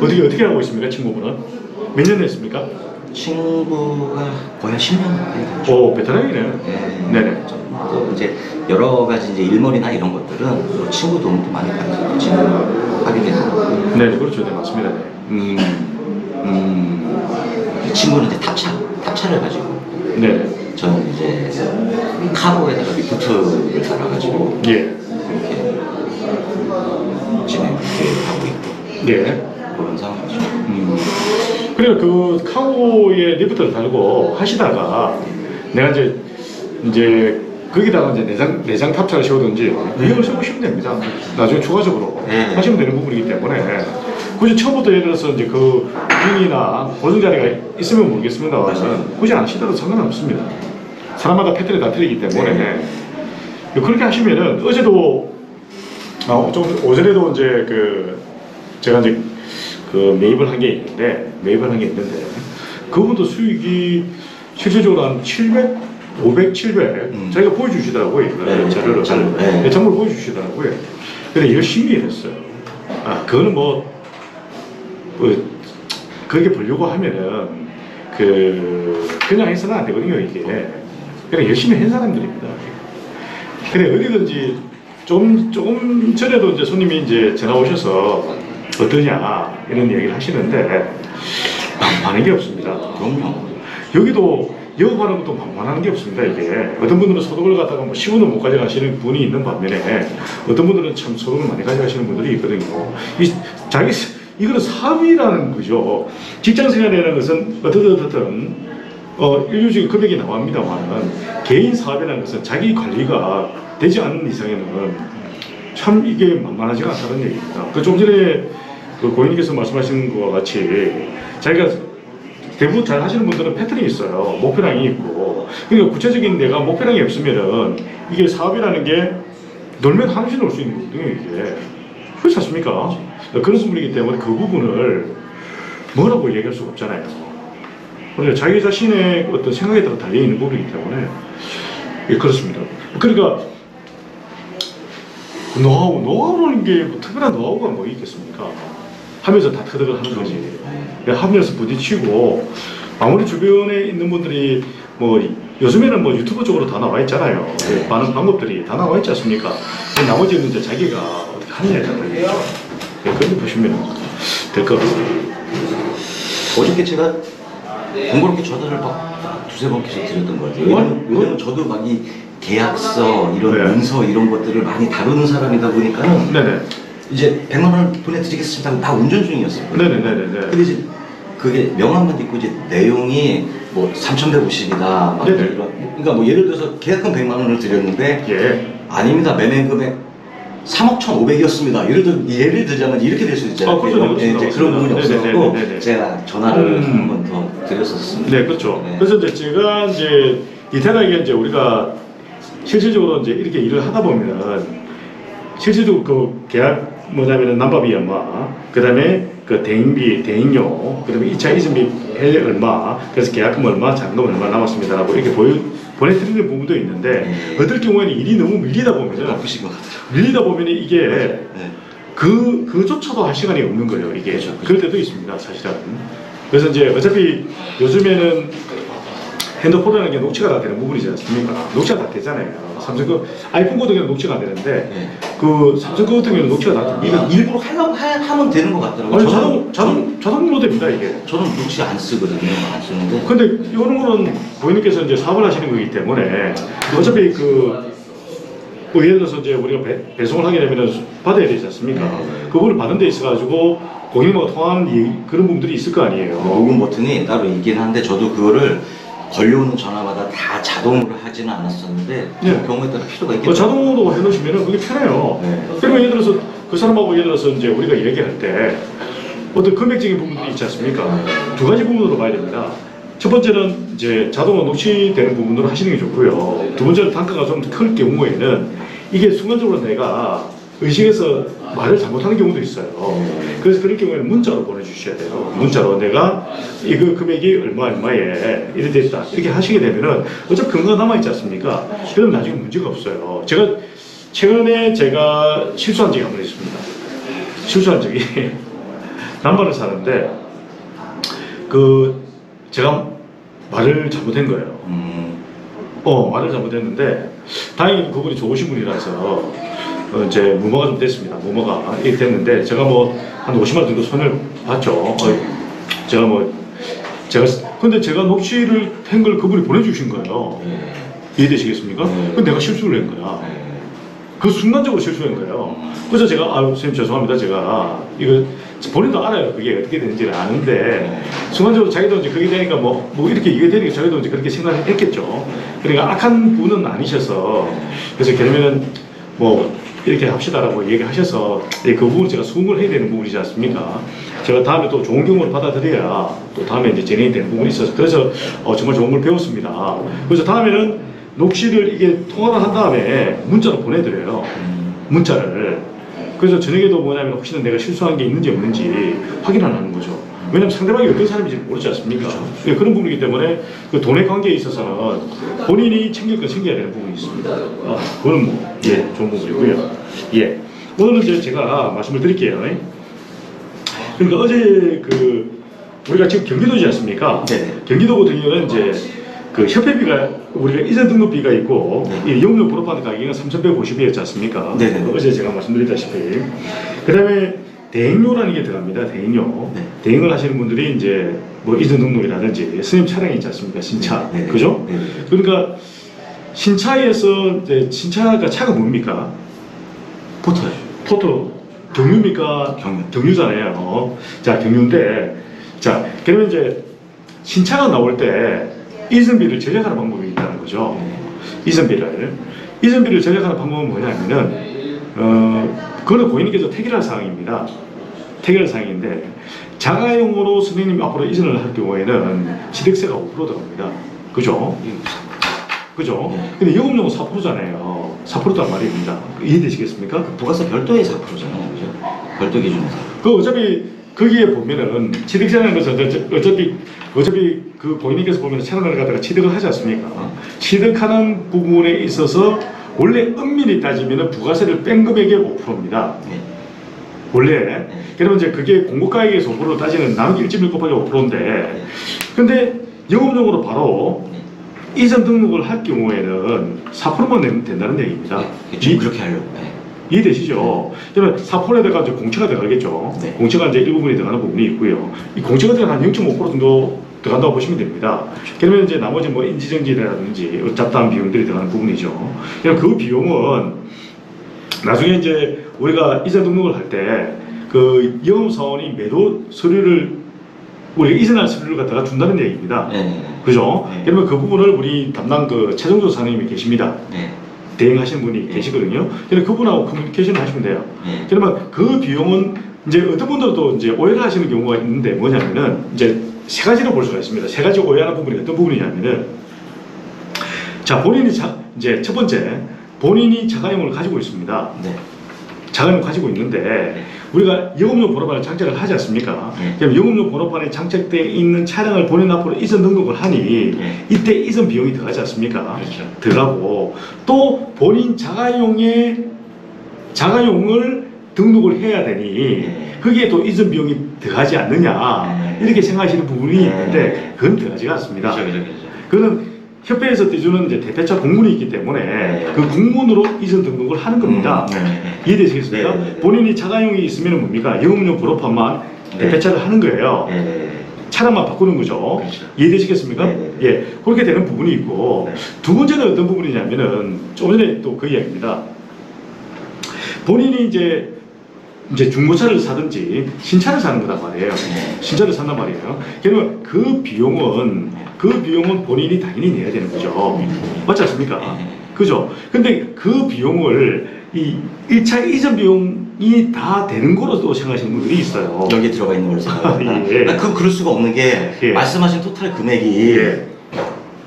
어떻게 하고 있습니까, 친구분은? 몇 년 됐습니까? 친구가 거의 한 10년 가까이 됐죠. 오, 베테랑이네요. 네. 네네. 또 이제 여러 가지 이제 일머리나 이런 것들은 또 친구 도움도 많이 받아서 진행하게 되고. 네, 그렇죠. 네, 맞습니다. 네. 이 친구는 이제 탑차를 가지고. 네. 저는 이제 카로에다가 리프트를 달아가지고. 예. 이렇게 진행하고 있고. 예. 그런 상황이죠. 그래요. 그 카고에 리프트를 달고 하시다가 내가 이제 거기다가 이제 내장 탑차를 씌우든지 이걸 세우시면 됩니다. 나중에 추가적으로 네. 하시면 되는 부분이기 때문에 굳이 처음부터 예를 들어서 이제 그 윙이나 고정 자리가 있으면 모르겠습니다만 굳이 안 하시더라도 상관없습니다. 사람마다 패턴이 다 틀리기 때문에 네. 그렇게 하시면은 어제도 좀 오전에도 이제 제가 이제 매입을 한 게 있는데 그분도 수익이 실질적으로 한 700, 500, 700 자기가 보여주시더라고요. 네, 자료를 네. 정보를 보여주시더라고요. 근데 열심히 했어요. 그거는 그렇게 보려고 하면은 그냥 해서는 안 되거든요, 이게. 그냥 열심히 한 사람들입니다. 그래, 어디든지 조금 전에도 이제 손님이 이제 전화 오셔서 어떠냐 이런 얘기를 하시는데 만만한 게 없습니다. 그럼요. 여기도 영업하는 것도 만만한 게 없습니다. 이게 어떤 분들은 소득을 갖다가 뭐 10원도 못 가져가시는 분이 있는 반면에 어떤 분들은 참 소득을 많이 가져가시는 분들이 있거든요. 이거는 사업이라는 거죠. 직장 생활이라는 것은 어떻든 일률적인 금액이 나옵니다만 개인 사업이라는 것은 자기 관리가 되지 않는 이상에는 참 이게 만만하지가 않다는 얘기입니다. 좀 전에 고객님께서 말씀하신 것과 같이 자기가 대부분 잘 하시는 분들은 패턴이 있어요. 목표량이 있고. 그러니까 구체적인 내가 목표량이 없으면은 이게 사업이라는 게 놀면 한없이 놀 수 있는 거거든요, 이게. 그렇지 않습니까? 그런 분이기 때문에 그 부분을 뭐라고 얘기할 수가 없잖아요. 그러니까 자기 자신의 어떤 생각에 따라 달려있는 부분이기 때문에 그렇습니다. 그러니까 노하우라는 게 특별한 노하우가 뭐 있겠습니까? 하면서 다 터득을 하는 거지. 하면서 부딪히고 아무리 주변에 있는 분들이 요즘에는 유튜브 쪽으로 다 나와 있잖아요. 많은 방법들이 다 나와 있지 않습니까? 나머지는 이제 자기가 어떻게 하느냐에 따라 있죠. 그렇게 보시면 될 것 같습니다. 어저께 제가 번거롭게 전화를 막 두세 번 계속 드렸던 것 같아요. 왜냐면 저도 막 이 계약서, 이런 문서 이런 것들을 많이 다루는 사람이다 보니까는 네네. 이제 100만 원 보내드리겠습니다 하고 막 운전 중이었어요. 네네네네. 근데 이제 그게 명함만 있고 이제 내용이 3,150이다. 그러니까 예를 들어서 계약금 100만 원을 드렸는데 아닙니다. 매매 금액 3억 1,500이었습니다. 예를 들자면 이렇게 될 수 있잖아요. 그렇죠. 이제 그런 부분이 없어서 제가 전화를 한 번 더 드렸었습니다. 네, 그렇죠. 그래서 이제 제가 이태나게 우리가 실질적으로 이렇게 일을 하다 보면 실질적으로 계약 뭐냐면은 남바비 얼마, 그 다음에 대행비, 대행료, 그 다음에 2차 이전비 얼마, 그래서 계약금 얼마, 잔금 얼마 남았습니다라고 이렇게 보내드리는 부분도 있는데 어떨 경우에는 일이 너무 밀리다 보면은 바쁘신 것 같아요. 이게 그조차도 할 시간이 없는 거예요. 이게 그럴 때도 있습니다, 사실은. 그래서 어차피 요즘에는 핸드폰이라는 게 녹취가 다 되는 부분이지 않습니까? 녹취가 다 되잖아요. 삼성 아이폰 같은 경우는 녹취가 안 되는데 삼성 같은 경우는 녹취가 다 됩니다. 일부러 하면 되는 것 같더라고요. 아니, 자동으로 됩니다, 이게. 저는 녹취 안 쓰거든요. 안 쓰는데. 근데 이런 거는 고객님께서 사업을 하시는 거기 때문에 어차피 예를 들어서 우리가 배송을 하게 되면 받아야 되지 않습니까? 그거를 받는 데 있어가지고 고객님하고 통화하는 그런 부분들이 있을 거 아니에요. 녹음 버튼이 따로 있긴 한데 저도 그거를 걸려오는 전화마다 다 자동으로 하지는 않았었는데 그 경우에 따라 필요가 있겠죠. 자동으로 해놓으시면 그게 편해요. 그리고 예를 들어서 그 사람하고 예를 들어서 우리가 얘기할 때 어떤 금액적인 부분들이 있지 않습니까? 두 가지 부분으로 봐야 됩니다. 첫 번째는 자동으로 녹취되는 부분으로 하시는 게 좋고요. 두 번째는 단가가 좀 클 경우에는 이게 순간적으로 내가 의식해서 말을 잘못하는 경우도 있어요. 그래서 그런 경우에는 문자로 보내주셔야 돼요. 문자로 내가 이거 금액이 얼마에 이렇게 됐다 이렇게 하시게 되면은 어차피 근거가 남아있지 않습니까? 그럼 나중에 문제가 없어요. 최근에 제가 실수한 적이 한 번 있습니다. 실수한 적이 남반을 사는데 제가 말을 잘못한 거예요. 말을 잘못했는데 다행히 그분이 좋으신 분이라서 이제 무마가 좀 됐습니다. 무마가 이렇게 됐는데 제가 뭐 한 50만 원 정도 손해를 봤죠. 근데 제가 녹취를 한 걸 그분이 보내주신 거예요. 이해되시겠습니까? 근데 내가 실수를 한 거야. 그 순간적으로 실수한 거예요. 그래서 제가 선생님 죄송합니다. 제가 이거 본인도 알아요. 그게 어떻게 되는지를 아는데 순간적으로 자기도 이제 그게 되니까 뭐 이렇게 이게 되니까 자기도 이제 그렇게 생각했겠죠. 그러니까 악한 분은 아니셔서 그래서 그러면은 뭐 이렇게 합시다라고 얘기하셔서 그 부분을 제가 수긍을 해야 되는 부분이지 않습니까? 제가 다음에 또 좋은 경우를 받아들여야 또 다음에 이제 진행이 되는 부분이 있어서 그래서 정말 좋은 걸 배웠습니다. 그래서 다음에는 녹취를 이게 통화를 한 다음에 문자로 보내드려요. 문자를. 그래서 저녁에도 뭐냐면 혹시나 내가 실수한 게 있는지 없는지 확인하는 거죠. 왜냐면 상대방이 어떤 사람인지 모르지 않습니까? 그렇죠. 그런 부분이기 때문에 그 돈의 관계에 있어서는 본인이 챙길 건 챙겨야 되는 부분이 있습니다. 그거는 뭐, 좋은 부분이고요. 오늘은 이제 제가 말씀을 드릴게요. 그러니까 어제 우리가 지금 경기도지 않습니까? 네. 경기도 같은 경우는 이제 그 협회비가 우리가 이전 등록비가 있고 이 영역 졸업하는 가격은 3,150이었지 않습니까? 네네. 어제 제가 말씀드렸다시피 그 다음에 대행료라는 게 들어갑니다. 대행료. 대행을 하시는 분들이 이제 뭐 이전 등록이라든지 스님 차량이 있지 않습니까? 신차. 그죠? 그러니까 신차에서 이제 신차가 차가 뭡니까? 포터죠. 포터. 경유입니까? 경유잖아요. 자, 경유인데 자, 그러면 이제 신차가 나올 때 이전비를 절약하는 방법이 있다는 거죠. 이전비를 절약하는 방법은 뭐냐면은 그거는 고객님께서 택일할 사항입니다. 택일할 사항인데 자가용으로 선생님이 앞으로 이전을 할 경우에는 취득세가 5% 들어갑니다. 그죠? 그죠? 근데 영업용은 4%잖아요. 4%단 말입니다. 이해되시겠습니까? 부가세 별도의 4%잖아요. 그죠? 별도 기준에서. 어차피 거기에 보면은 취득세라는 것은 어차피 그 고객님께서 보면 차량을 갖다가 취득을 하지 않습니까? 취득하는 부분에 있어서 원래 엄밀히 따지면은 부가세를 뺀 금액의 5%입니다. 원래. 그러면 이제 그게 공고가액에서 5%를 따지는 나누기 1.1 곱하기 5%인데 근데 영업용으로 바로 이전 등록을 할 경우에는 4%만 내면 된다는 얘기입니다. 그렇게 하려고. 이해되시죠? 그러면 4%에다가 이제 공채가 들어가겠죠. 공채가 이제 일부분이 들어가는 부분이 있고요. 이 공채가 들어가는 한 0.5% 정도 들어간다고 보시면 됩니다. 그러면 이제 나머지 뭐 인지정지라든지 잡다한 비용들이 들어가는 부분이죠. 그럼 그 비용은 나중에 이제 우리가 이전 등록을 할 때 그 영업사원이 매도 서류를 우리가 이전할 서류를 갖다가 준다는 얘기입니다. 그죠? 그러면 그 부분을 우리 담당 최정조 사장님이 계십니다. 대행하시는 분이 계시거든요. 그래서 그분하고 커뮤니케이션을 하시면 돼요. 그러면 그 비용은 이제 어떤 분들도 이제 오해를 하시는 경우가 있는데 뭐냐면은 이제 세 가지로 볼 수가 있습니다. 세 가지 오해하는 부분이 어떤 부분이냐면은 자, 본인이 이제 첫 번째 본인이 자가용을 가지고 있습니다. 자가용을 가지고 있는데 우리가 영업용 번호판을 장착을 하지 않습니까? 그럼 영업용 번호판에 장착되어 있는 차량을 본인 앞으로 이전 등록을 하니 이때 이전 비용이 들어가지 않습니까? 그렇죠. 들어가고 또 본인 자가용을 등록을 해야 되니 거기에 또 이전 비용이 들어가지 않느냐 이렇게 생각하시는 부분이 있는데 그건 들어가지가 않습니다. 그거는 협회에서 떼주는 이제 대표차 공문이 있기 때문에 그 공문으로 이전 등록을 하는 겁니다. 이해되시겠습니까? 본인이 자가용이 있으면 뭡니까? 영업용 번호판만 대표차를 하는 거예요. 차량만 바꾸는 거죠. 그렇죠. 이해되시겠습니까? 그렇게 되는 부분이 있고 두 번째는 어떤 부분이냐면은 조금 전에 또 그 이야기입니다. 본인이 이제 중고차를 사든지 신차를 사는 거단 말이에요. 신차를 산단 말이에요. 그러면 그 비용은 본인이 당연히 내야 되는 거죠. 맞지 않습니까? 그죠? 근데 그 비용을 이 1차 이전 비용이 다 되는 거로 또 생각하시는 분들이 있어요. 여기에 들어가 있는 걸로 생각합니다. 그럴 수가 없는 게 말씀하신 토탈 금액이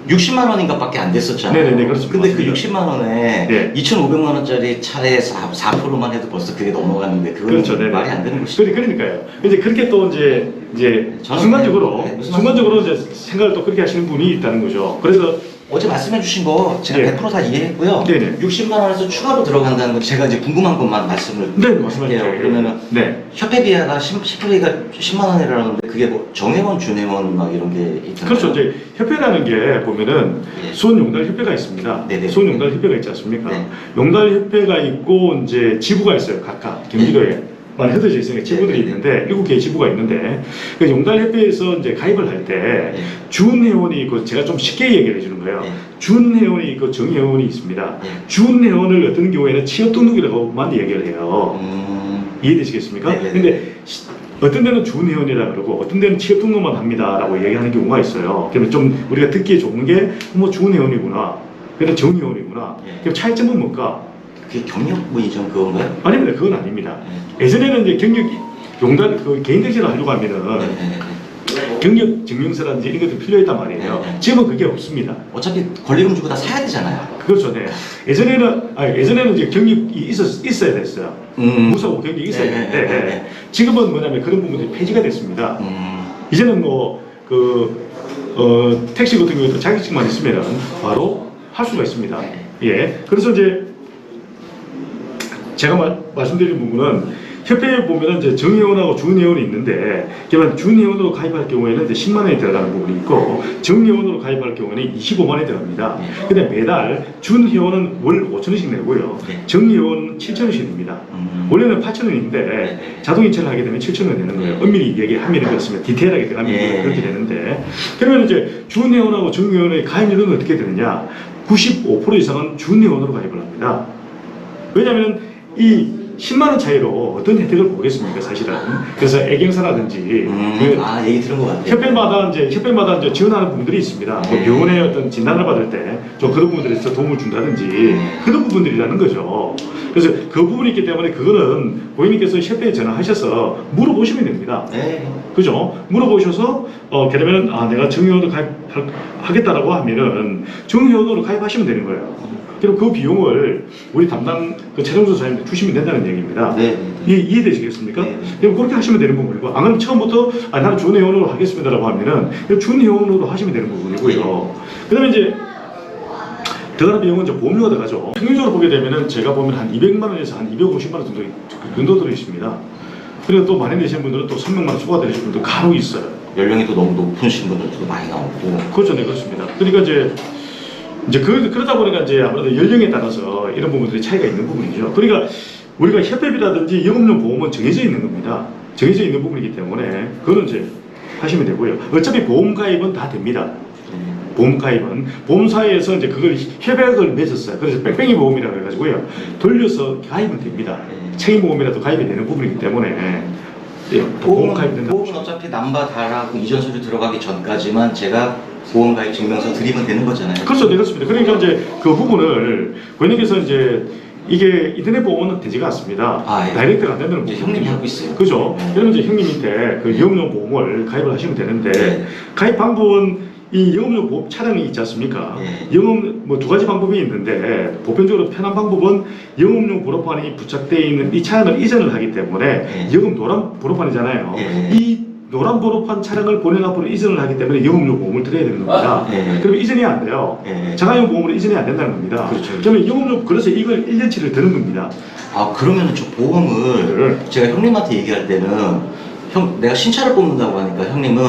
60만 원인가 밖에 안 됐었잖아요. 네네네, 그렇습니다. 근데 그 60만 원에 2,500만 원짜리 차에 4%만 해도 벌써 그게 넘어갔는데 그건 그렇죠, 말이 안 되는 것이죠. 그러니까요. 이제 그렇게 또 이제 순간적으로 이제 생각을 또 그렇게 하시는 분이 있다는 거죠. 그래서 어제 말씀해 주신 거 제가 예. 100%다 이해했고요. 네네. 60만 원에서 추가로 들어간다는 거 제가 이제 궁금한 것만 말씀을 네, 말씀하세요. 할게요. 그러면은 네. 협회비가 10%가 10만 원이라는데 그게 뭐 정회원, 준회원 막 이런 게 있잖아요. 그렇죠. 이제 협회라는 게 보면은 예. 수원용달협회가 있습니다. 네네. 수원용달협회가 있지 않습니까? 네. 용달협회가 있고 이제 지부가 있어요. 각각 경기도에 많이 흩어져 있으니까 지부들이 네네. 있는데 7개의 지부가 있는데 그 용달협회에서 이제 가입을 할 때 네. 준회원이 있고 제가 좀 쉽게 얘기를 해주는 거예요. 네. 준회원이 있고 정회원이 있습니다. 네. 준회원을 어떤 경우에는 취업 등록이라고만 얘기를 해요. 이해되시겠습니까? 네네네. 근데 어떤 데는 준회원이라 그러고 어떤 데는 취업 등록만 합니다라고 얘기하는 경우가 있어요. 그러면 좀 우리가 듣기에 좋은 게 뭐 준회원이구나, 그래도 정회원이구나. 네. 그럼 차이점은 뭘까? 그게 경력부 이전 그건가요? 아닙니다. 그건 아닙니다. 네. 예전에는 이제 경력 용달 그 개인 택시를 하려고 하면은 네. 경력 증명서라든지 이런 것도 필요했단 말이에요. 네. 지금은 그게 없습니다. 어차피 권리금 주고 다 사야 되잖아요. 그렇죠. 네. 예전에는 이제 경력이 있어야 됐어요. 무사고 경력이 있어야 네, 되는데 네, 네, 네. 지금은 뭐냐면 그런 부분들이 폐지가 됐습니다. 이제는 택시 같은 경우에도 자격증만 있으면 바로 할 수가 있습니다. 예. 그래서 이제 제가 말씀드린 부분은 협회에 보면은 이제 정회원하고 준회원이 있는데, 그러면 준회원으로 가입할 경우에는 이제 10만 원이 들어가는 부분이 있고, 정회원으로 가입할 경우에는 25만 원이 들어갑니다. 근데 매달 준회원은 월 5천 원씩 내고요. 정회원은 7천 원씩 냅니다. 원래는 8천 원인데 자동이체를 하게 되면 7천 원 내는 거예요. 엄밀히 얘기하면 그렇습니다. 디테일하게 들어가면 그렇게 되는데, 그러면 이제 준회원하고 정회원의 가입률은 어떻게 되느냐? 95% 이상은 준회원으로 가입을 합니다. 왜냐하면 이 10만 원 차이로 어떤 혜택을 보겠습니까, 사실은. 그래서 애경사라든지 얘기 들은 것 같아요. 협회마다 이제 지원하는 부분들이 있습니다. 뭐 병원에 어떤 진단을 받을 때 좀 그런 부분들에서 도움을 준다든지 그런 부분들이라는 거죠. 그래서 그 부분이 있기 때문에 그거는 고객님께서 협회에 전화하셔서 물어보시면 됩니다. 네. 그죠? 물어보셔서 그러면은 내가 정회원으로 가입하겠다라고 하면은 정회원으로 가입하시면 되는 거예요. 그럼 그 비용을 우리 담당 최종수 사장님한테 주시면 된다는 얘기입니다. 네. 이해되시겠습니까? 네. 그럼 그렇게 하시면 되는 부분이고, 안 그러면 처음부터 나는 준회원으로 하겠습니다라고 하면은 준회원으로 하시면 되는 부분이고요. 그 다음에 이제 들어가는 비용은 이제 보험료가 들어가죠. 평균적으로 보게 되면은 제가 보면 한 200만 원에서 한 250만 원 정도 들어 있습니다. 그리고 또 많이 내시는 분들은 또 300만 원 추가 되시는 분들 간혹 있어요. 연령이 또 너무 높으신 분들도 많이 나오고. 그렇죠, 네, 그렇습니다. 그러니까 이제 그러다 보니까 이제 아무래도 연령에 따라서 이런 부분들이 차이가 있는 부분이죠. 그러니까 우리가 협회비라든지 영업용 보험은 정해져 있는 겁니다. 정해져 있는 부분이기 때문에 그거는 이제 하시면 되고요. 어차피 보험 가입은 다 됩니다. 보험 가입은 보험사에서 이제 그걸 협약을 맺었어요. 그래서 뺑뺑이 보험이라고 해가지고요. 돌려서 가입은 됩니다. 책임 보험이라도 가입이 되는 부분이기 때문에 보험 가입 된다. 보험은 어차피 남바 달하고 이전 서류 들어가기 전까지만 제가 보험 가입 증명서 드리면 되는 거잖아요. 그렇죠, 네, 그렇습니다. 그러니까 이제 그 부분을 고객님께서 이제 이게 인터넷 보험은 되지가 않습니다. 예. 다이렉트가 안 된다는 이제 부분이죠. 형님이 하고 있어요. 그죠? 그러면 이제 형님한테 그 영업용 보험을 가입을 하시면 되는데, 네. 가입 방법은 이 영업용 보험 차량이 있지 않습니까? 뭐 두 가지 방법이 있는데, 보편적으로 편한 방법은 영업용 번호판이 부착되어 있는 이 차량을 이전을 하기 때문에 영업 노란 번호판이잖아요. 이 노란 번호판 차량을 본연 앞으로 이전을 하기 때문에 영업용 보험을 드려야 되는 겁니다. 그러면 이전이 안 돼요. 자가용 보험으로 이전이 안 된다는 겁니다. 그렇죠. 그러면 영업용, 그래서 이걸 1년치를 드는 겁니다. 그러면은 저 보험을 제가 형님한테 얘기할 때는 내가 신차를 뽑는다고 하니까 형님은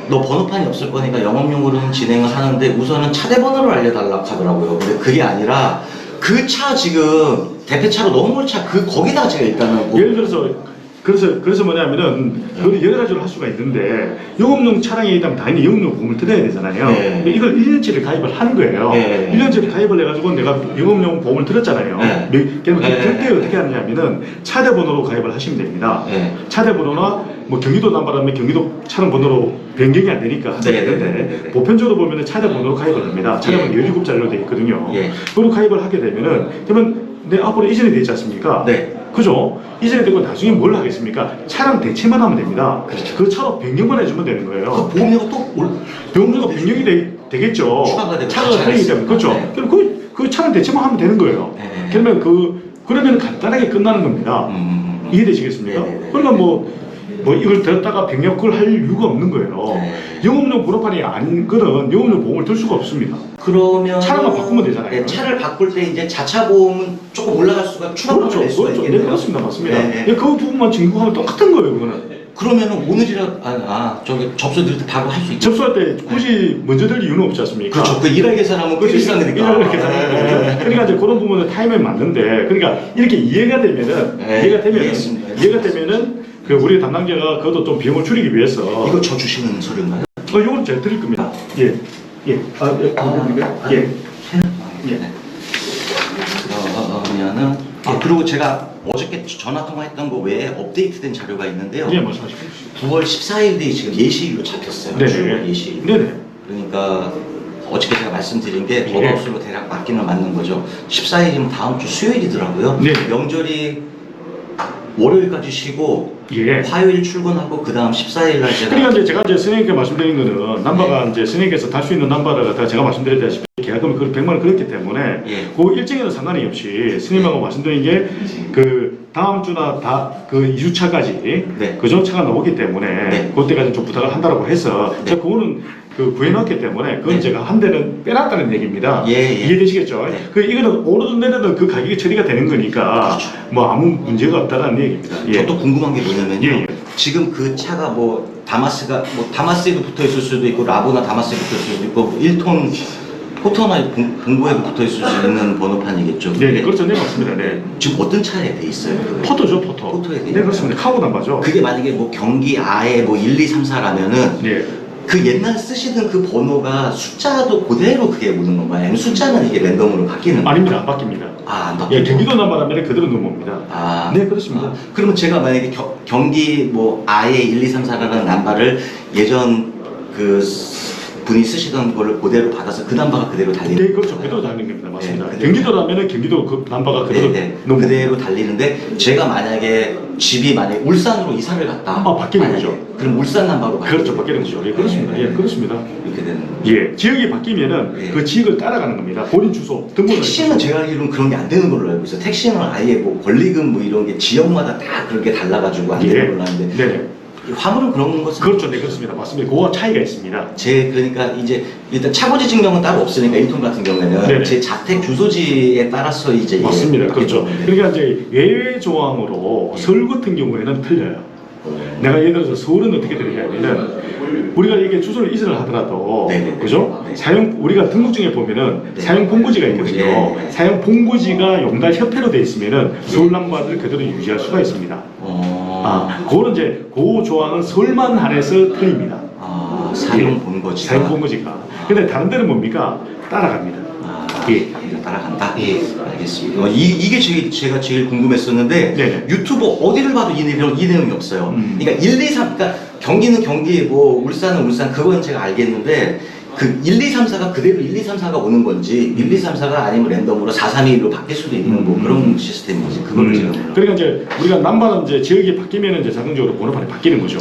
너 번호판이 없을 거니까 영업용으로는 진행을 하는데 우선은 차대 번호를 알려달라고 하더라고요. 근데 그게 아니라 그 차 지금 대표차로 넘어올 차 거기다가 제가 일단은 예를 들어서 그래서 뭐냐면은 그걸 여러 가지로 할 수가 있는데, 영업용 차량에 있다면 당연히 영업용 보험을 들어야 되잖아요. 근데 이걸 1년치를 가입을 하는 거예요. 1년치를 가입을 해가지고 내가 영업용 보험을 들었잖아요. 그때 어떻게 하느냐면은 차대 번호로 가입을 하시면 됩니다. 차대 번호나 뭐 경기도 남바라면 경기도 차량 번호로 변경이 안 되니까 하는데, 보편적으로 보면은 차대 번호로 가입을 합니다. 차대 번호 17자리로 되어 있거든요. 그걸 가입을 하게 되면은 그러면 내 앞으로 이전이 되지 않습니까? 그죠? 이전이 되고 나중에 뭘 하겠습니까? 차량 대체만 하면 됩니다. 그 차로 변경만 해주면 되는 거예요. 보험료가 보험료가 변경이 되겠죠. 추가가 되고 차가 틀리기 때문에. 그렇죠. 그럼 그 차량 대체만 하면 되는 거예요. 그러면 간단하게 끝나는 겁니다. 이해되시겠습니까? 그러니까 뭐 뭐 이걸 들었다가 병역을 할 이유가 없는 거예요. 영업용 번호판이 아닌 거는 영업용 보험을 들 수가 없습니다. 그러면 차량만 바꾸면 되잖아요. 네, 차를 바꿀 때 이제 자차 보험은 조금 올라갈 수가 추가금을 낼 수가 그렇죠. 네, 있겠네요. 그렇습니다. 맞습니다. 네, 네. 예, 그 부분만 증거하면 똑같은 거예요, 그거는. 그러면은 오늘이라 저기 접수 드릴 때 바로 할 수 있죠. 접수할 때 굳이 먼저 될 이유는 없지 않습니까? 그렇죠. 그 일할 계산하면 끝이 비싼 거니까. 이렇게 그러니까 이제 그런 부분은 타이밍 맞는데, 그러니까 이렇게 이해가 되면은 이해가 되면은 그 우리 담당자가 그것도 좀 비용을 줄이기 위해서 이거 저 주시는 서류인가요? 이거는 제가 드릴 겁니다. 예. 네. 그러면은 그리고 제가 어저께 전화 통화했던 거 외에 업데이트된 자료가 있는데요. 예, 말씀하십시오. 9월 14일이 지금 예시일로 잡혔어요. 네네. 출근 예시일. 네네. 그러니까 어저께 제가 말씀드린 게 예. 번호수로 대략 맞기는 맞는 거죠. 14일이면 다음 주 수요일이더라고요. 네. 명절이 월요일까지 쉬고 예. 화요일 출근하고 그 다음 14일 날 제가 그러니까 이제 제가 이제 선생님께 말씀드린 거는 남바가 이제 선생님께서 달 수 있는 남바를 갖다가 제가 말씀드렸다시피 계약금이 100만 원 그렇기 때문에 예. 그 일정에는 상관이 없이 스님하고 말씀드린 게 그 다음 주나 그 2주차까지 네. 그 정차가 나오기 때문에 네. 그때까지 좀 부탁을 한다고 해서 네. 제가 그거는 그 구해놨기 때문에 그건 네. 제가 한 대는 빼놨다는 얘기입니다. 예. 이해되시겠죠? 네. 그 이거는 오르든 내리든 그 가격이 처리가 되는 거니까 그렇죠. 뭐 아무 문제가 없다는 얘기입니다. 예. 저도 궁금한 게 뭐냐면요. 예, 예. 지금 그 차가 뭐 다마스에도 붙어 있을 수도 있고 라보나 다마스에 붙어 있을 수도 있고 1톤 포터나 공고에 붙어 있을 수 있는 번호판이겠죠. 네, 그렇죠. 네, 맞습니다. 네. 지금 어떤 차에 돼 있어요? 그게? 포토죠, 포토. 포토에 돼 네, 있나요? 그렇습니다. 카고 남바죠. 그게 만약에 뭐 경기 아에 뭐 1, 2, 3, 4라면은 네. 그 옛날 쓰시던 그 번호가 숫자도 그대로 그게 오는 건가요? 아니면 숫자는 이게 랜덤으로 바뀌는 건가요? 아닙니다. 안 바뀝니다. 안 바뀌고. 예, 경기도 남바라면 그대로 넘어옵니다. 아, 네, 그렇습니다. 그러면 제가 만약에 경기 뭐 아예 1, 2, 3, 4라는 남바를 예전 그 분이 쓰시던 거를 그대로 받아서 그 남바가 그대로 달리는 네, 그렇죠. 그대로 달리는 겁니다. 맞습니다. 네, 그대로. 경기도라면 경기도 그 남바가 그대로 넘어옵니다. 그대로 달리는데 제가 만약에 집이 만약에 울산으로 이사를 갔다 바뀌는 만약에, 거죠. 그럼 울산 남바로 그렇죠. 바뀌는 거죠. 예, 그렇습니다. 예, 그렇습니다. 이렇게 되는 예, 지역이 바뀌면은 예. 그 지역을 따라가는 겁니다. 본인 주소, 등본을. 택시는 제가 알기로는 그런 게 안 되는 걸로 알고 있어요. 택시는 아예 뭐 권리금 뭐 이런 게 지역마다 다 그렇게 달라가지고 안 되는 걸로 아는데 네. 화물은 그런 것은 그렇죠. 네, 그렇습니다. 맞습니다. 그거 차이가 있습니다. 그러니까 이제 일단 차고지 증명은 따로 없으니까 1톤 같은 경우에는 네네. 제 자택 주소지에 따라서 이제 맞습니다. 이게 그렇죠. 되는데. 그러니까 이제 예외 조항으로 서울 같은 경우에는 틀려요. 내가 예를 들어서 서울은 어떻게 되느냐면은 우리가 이게 주소를 이전을 하더라도 네네. 그죠? 네. 우리가 등록증에 보면은 네. 사용 본고지가 있거든요. 네. 사용 본고지가 용달 협회로 돼 있으면은 서울 남바를 그대로 유지할 수가 있습니다. 그거는 이제 그 조항은 서울만 한해서 틀립니다. 사용 본거지가 사용 본고지가. 근데 다른 데는 뭡니까? 따라갑니다. 예. 따라간다. 예, 알겠습니다. 이게 제가 제일 궁금했었는데 네네. 유튜브 어디를 봐도 이 내용이 없어요. 그러니까 1, 2, 3, 그러니까 경기는 경기, 뭐 울산은 울산, 그건 제가 알겠는데 그 1, 2, 3, 4가 그대로 1, 2, 3, 4가 오는 건지 1, 2, 3, 4가 아니면 랜덤으로 4, 3, 2로 바뀔 수도 있는 뭐 그런 시스템인지 그거를 제가 몰라요. 그러니까 이제 우리가 남바는 이제 지역이 바뀌면 이제 자동적으로 번호판이 바뀌는 거죠.